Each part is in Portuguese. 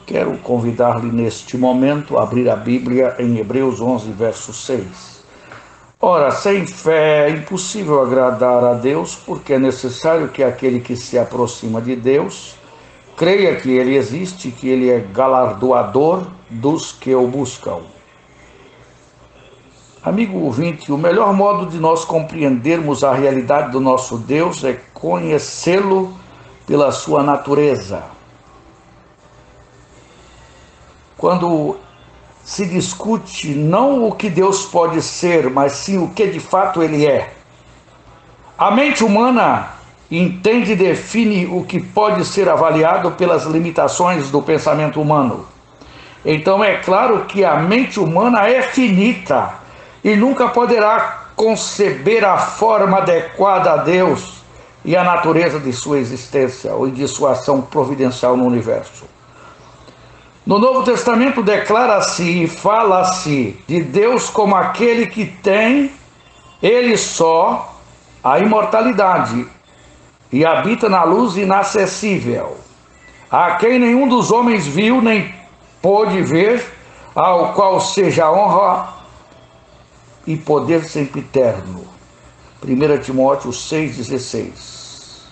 Quero convidar-lhe neste momento a abrir a Bíblia em Hebreus 11, verso 6. Ora, sem fé é impossível agradar a Deus, porque é necessário que aquele que se aproxima de Deus creia que Ele existe, que Ele é galardoador dos que o buscam. Amigo ouvinte, o melhor modo de nós compreendermos a realidade do nosso Deus é conhecê-lo pela sua natureza. Quando se discute não o que Deus pode ser, mas sim o que de fato Ele é. A mente humana entende e define o que pode ser avaliado pelas limitações do pensamento humano. Então é claro que a mente humana é finita e nunca poderá conceber a forma adequada a Deus e a natureza de sua existência ou de sua ação providencial no universo. No Novo Testamento declara-se e fala-se de Deus como aquele que tem, Ele só, a imortalidade e habita na luz inacessível, a quem nenhum dos homens viu nem pôde ver, ao qual seja honra e poder sempre eterno. 1 Timóteo 6,16.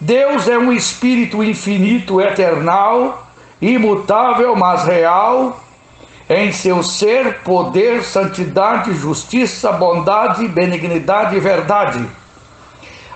Deus é um Espírito infinito, eternal, imutável, mas real, em seu ser, poder, santidade, justiça, bondade, benignidade e verdade.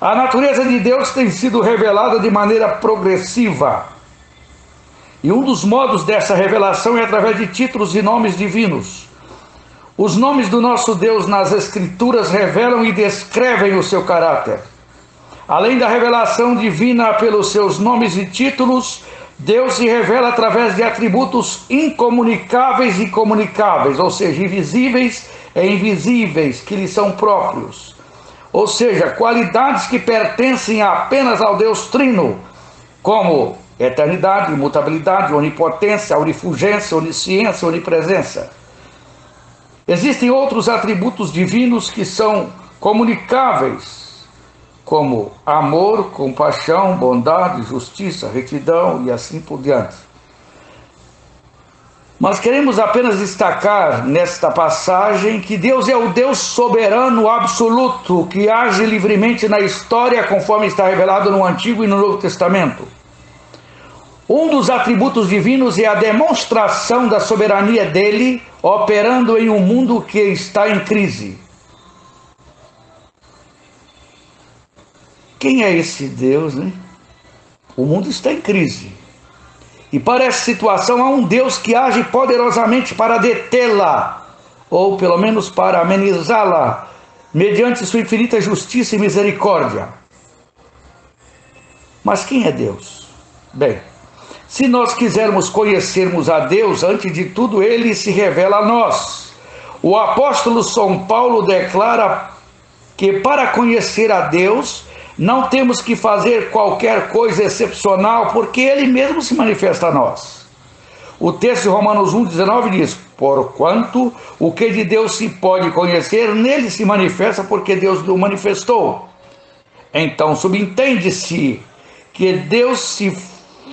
A natureza de Deus tem sido revelada de maneira progressiva. E um dos modos dessa revelação é através de títulos e nomes divinos. Os nomes do nosso Deus nas Escrituras revelam e descrevem o seu caráter. Além da revelação divina pelos seus nomes e títulos, Deus se revela através de atributos incomunicáveis e comunicáveis, ou seja, invisíveis e invisíveis, que lhe são próprios. Ou seja, qualidades que pertencem apenas ao Deus Trino, como eternidade, imutabilidade, onipotência, onifugência, onisciência, onipresença. Existem outros atributos divinos que são comunicáveis, como amor, compaixão, bondade, justiça, retidão e assim por diante. Mas queremos apenas destacar nesta passagem que Deus é o Deus soberano absoluto, que age livremente na história conforme está revelado no Antigo e no Novo Testamento. Um dos atributos divinos é a demonstração da soberania dele, operando em um mundo que está em crise. Quem é esse Deus, né? O mundo está em crise. E para essa situação há um Deus que age poderosamente para detê-la, ou pelo menos para amenizá-la, mediante sua infinita justiça e misericórdia. Mas quem é Deus? Bem, se nós quisermos conhecermos a Deus, antes de tudo Ele se revela a nós. O apóstolo São Paulo declara que para conhecer a Deus, não temos que fazer qualquer coisa excepcional, porque Ele mesmo se manifesta a nós. O texto de Romanos 1,19 diz: porquanto o que de Deus se pode conhecer, nele se manifesta, porque Deus o manifestou. Então subentende-se que Deus se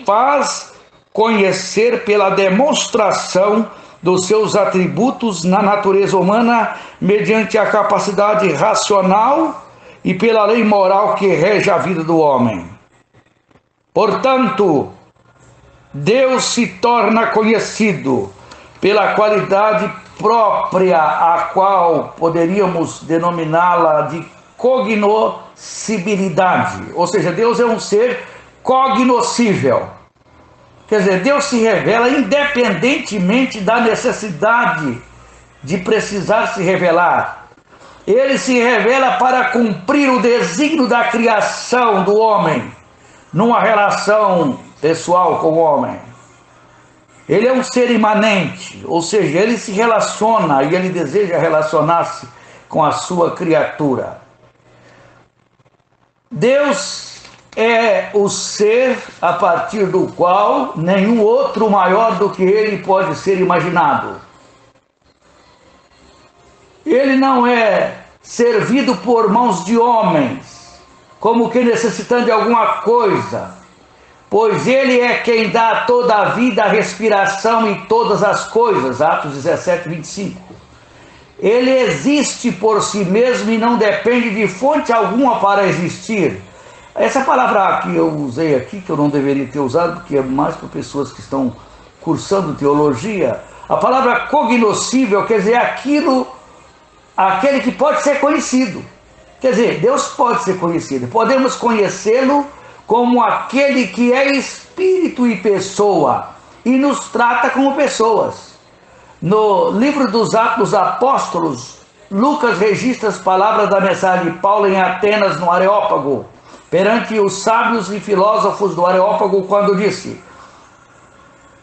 faz conhecer pela demonstração dos seus atributos na natureza humana, mediante a capacidade racional e pela lei moral que rege a vida do homem. Portanto, Deus se torna conhecido pela qualidade própria, a qual poderíamos denominá-la de cognoscibilidade. Ou seja, Deus é um ser cognoscível. Quer dizer, Deus se revela independentemente da necessidade de precisar se revelar. Ele se revela para cumprir o desígnio da criação do homem, numa relação pessoal com o homem. Ele é um ser imanente, ou seja, ele se relaciona e ele deseja relacionar-se com a sua criatura. Deus é o ser a partir do qual nenhum outro maior do que ele pode ser imaginado. Ele não é servido por mãos de homens, como que necessitando de alguma coisa, pois ele é quem dá toda a vida, a respiração e todas as coisas. Atos 17, 25. Ele existe por si mesmo e não depende de fonte alguma para existir. Essa palavra que eu usei aqui, que eu não deveria ter usado, porque é mais para pessoas que estão cursando teologia, a palavra cognoscível quer dizer aquele que pode ser conhecido. Quer dizer, Deus pode ser conhecido. Podemos conhecê-lo como aquele que é espírito e pessoa e nos trata como pessoas. No livro dos Atos dos Apóstolos, Lucas registra as palavras da mensagem de Paulo em Atenas, no Areópago, perante os sábios e filósofos do Areópago, quando disse: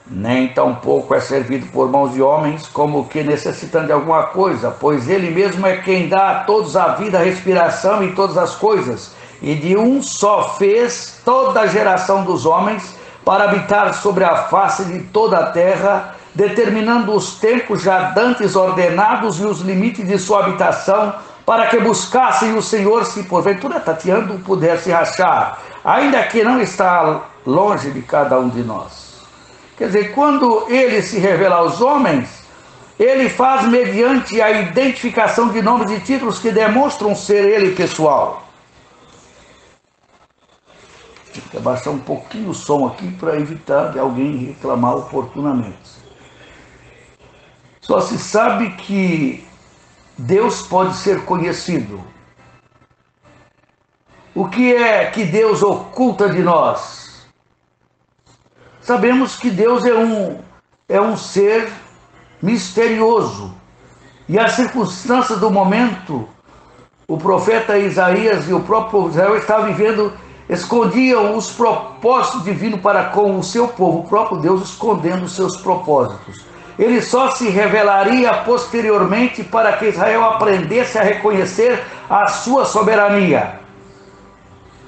nem tampouco é servido por mãos de homens, como que necessitando de alguma coisa, pois ele mesmo é quem dá a todos a vida, a respiração e todas as coisas, e de um só fez toda a geração dos homens para habitar sobre a face de toda a terra, determinando os tempos já dantes ordenados e os limites de sua habitação, para que buscassem o Senhor, se porventura tateando pudesse achar, ainda que não está longe de cada um de nós. Quer dizer, quando ele se revela aos homens, ele faz mediante a identificação de nomes e títulos que demonstram ser ele pessoal. Tem que abaixar um pouquinho o som aqui para evitar de alguém reclamar oportunamente. Só se sabe que Deus pode ser conhecido. O que é que Deus oculta de nós? Sabemos que Deus é um ser misterioso. E as circunstâncias do momento, o profeta Isaías e o próprio Israel estavam vivendo, escondiam os propósitos divinos para com o seu povo, o próprio Deus escondendo os seus propósitos. Ele só se revelaria posteriormente para que Israel aprendesse a reconhecer a sua soberania.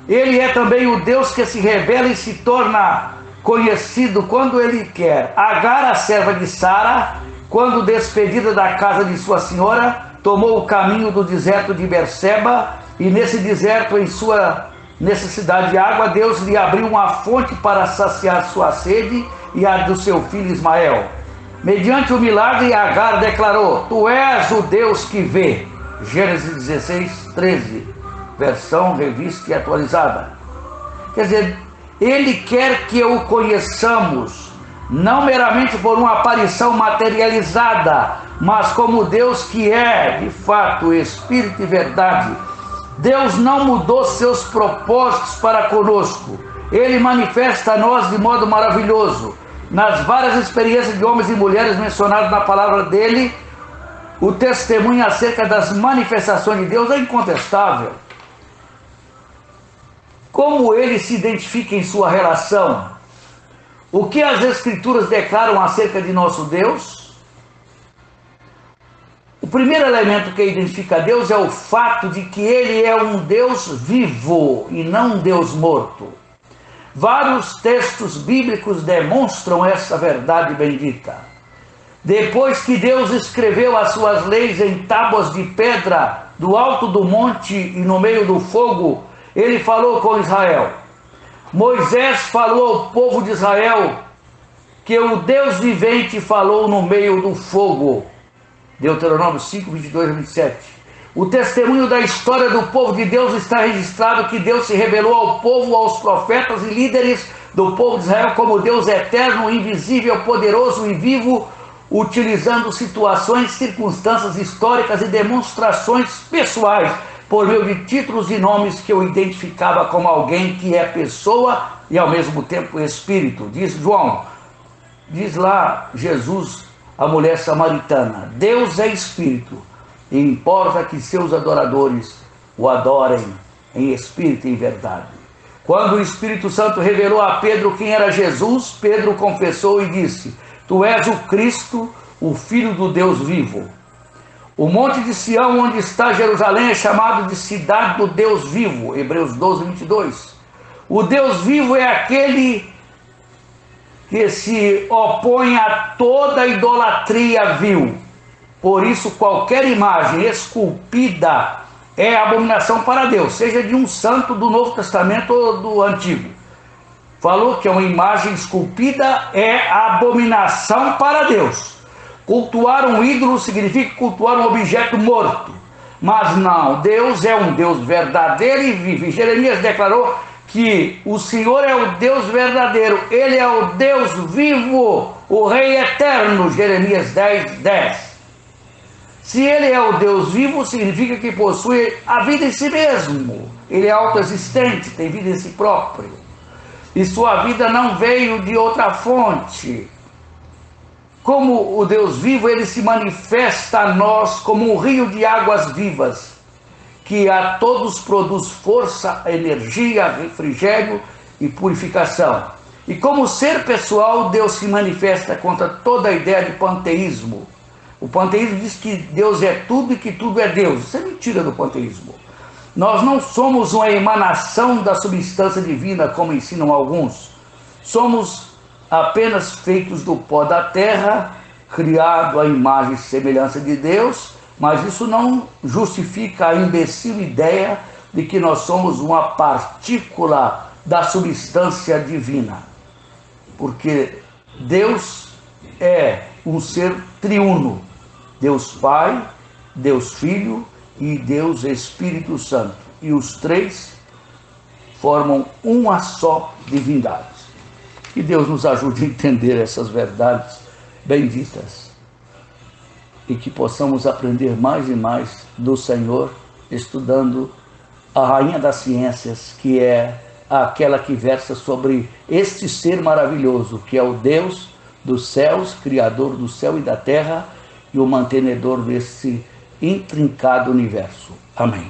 Ele é também o Deus que se revela e se torna conhecido quando ele quer. Agar, a serva de Sara, quando despedida da casa de sua senhora, tomou o caminho do deserto de Berseba, e nesse deserto, em sua necessidade de água, Deus lhe abriu uma fonte para saciar sua sede e a do seu filho Ismael. Mediante o milagre, Agar declarou: tu és o Deus que vê. Gênesis 16, 13, versão revista e atualizada. Quer dizer, ele quer que o conheçamos, não meramente por uma aparição materializada, mas como Deus que é, de fato, Espírito e verdade. Deus não mudou seus propósitos para conosco. Ele manifesta a nós de modo maravilhoso. Nas várias experiências de homens e mulheres mencionadas na palavra dele, o testemunho acerca das manifestações de Deus é incontestável. Como ele se identifica em sua relação? O que as Escrituras declaram acerca de nosso Deus? O primeiro elemento que identifica Deus é o fato de que ele é um Deus vivo e não um Deus morto. Vários textos bíblicos demonstram essa verdade bendita. Depois que Deus escreveu as suas leis em tábuas de pedra do alto do monte e no meio do fogo, ele falou com Israel. Moisés falou ao povo de Israel que o Deus vivente falou no meio do fogo. Deuteronômio 5, 22 a 27. O testemunho da história do povo de Deus está registrado que Deus se revelou ao povo, aos profetas e líderes do povo de Israel como Deus eterno, invisível, poderoso e vivo, utilizando situações, circunstâncias históricas e demonstrações pessoais, por meio de títulos e nomes que o identificava como alguém que é pessoa e ao mesmo tempo espírito. Diz João, diz lá Jesus, a mulher samaritana: Deus é espírito, e importa que seus adoradores o adorem em espírito e em verdade. Quando o Espírito Santo revelou a Pedro quem era Jesus, Pedro confessou e disse: tu és o Cristo, o Filho do Deus vivo. O monte de Sião, onde está Jerusalém, é chamado de cidade do Deus vivo. Hebreus 12, 22. O Deus vivo é aquele que se opõe a toda idolatria vil. Por isso, qualquer imagem esculpida é abominação para Deus, seja de um santo do Novo Testamento ou do Antigo. falou que uma imagem esculpida é abominação para Deus. Cultuar um ídolo significa cultuar um objeto morto. Mas não, Deus é um Deus verdadeiro e vivo. E Jeremias declarou que o Senhor é o Deus verdadeiro, Ele é o Deus vivo, o Rei eterno, Jeremias 10:10. Se Ele é o Deus vivo, significa que possui a vida em si mesmo. Ele é autoexistente, tem vida em si próprio. E sua vida não veio de outra fonte. Como o Deus vivo, Ele se manifesta a nós como um rio de águas vivas, que a todos produz força, energia, refrigério e purificação. E como ser pessoal, Deus se manifesta contra toda a ideia de panteísmo. O panteísmo diz que Deus é tudo e que tudo é Deus. Isso é mentira do panteísmo. Nós não somos uma emanação da substância divina, como ensinam alguns. Somos apenas feitos do pó da terra, criado à imagem e semelhança de Deus, mas isso não justifica a imbecil ideia de que nós somos uma partícula da substância divina. Porque Deus é um ser triuno, Deus Pai, Deus Filho e Deus Espírito Santo. E os três formam uma só divindade. Que Deus nos ajude a entender essas verdades benditas e que possamos aprender mais e mais do Senhor, estudando a Rainha das Ciências, que é aquela que versa sobre este ser maravilhoso, que é o Deus dos céus, Criador do céu e da terra e o mantenedor desse intrincado universo. Amém.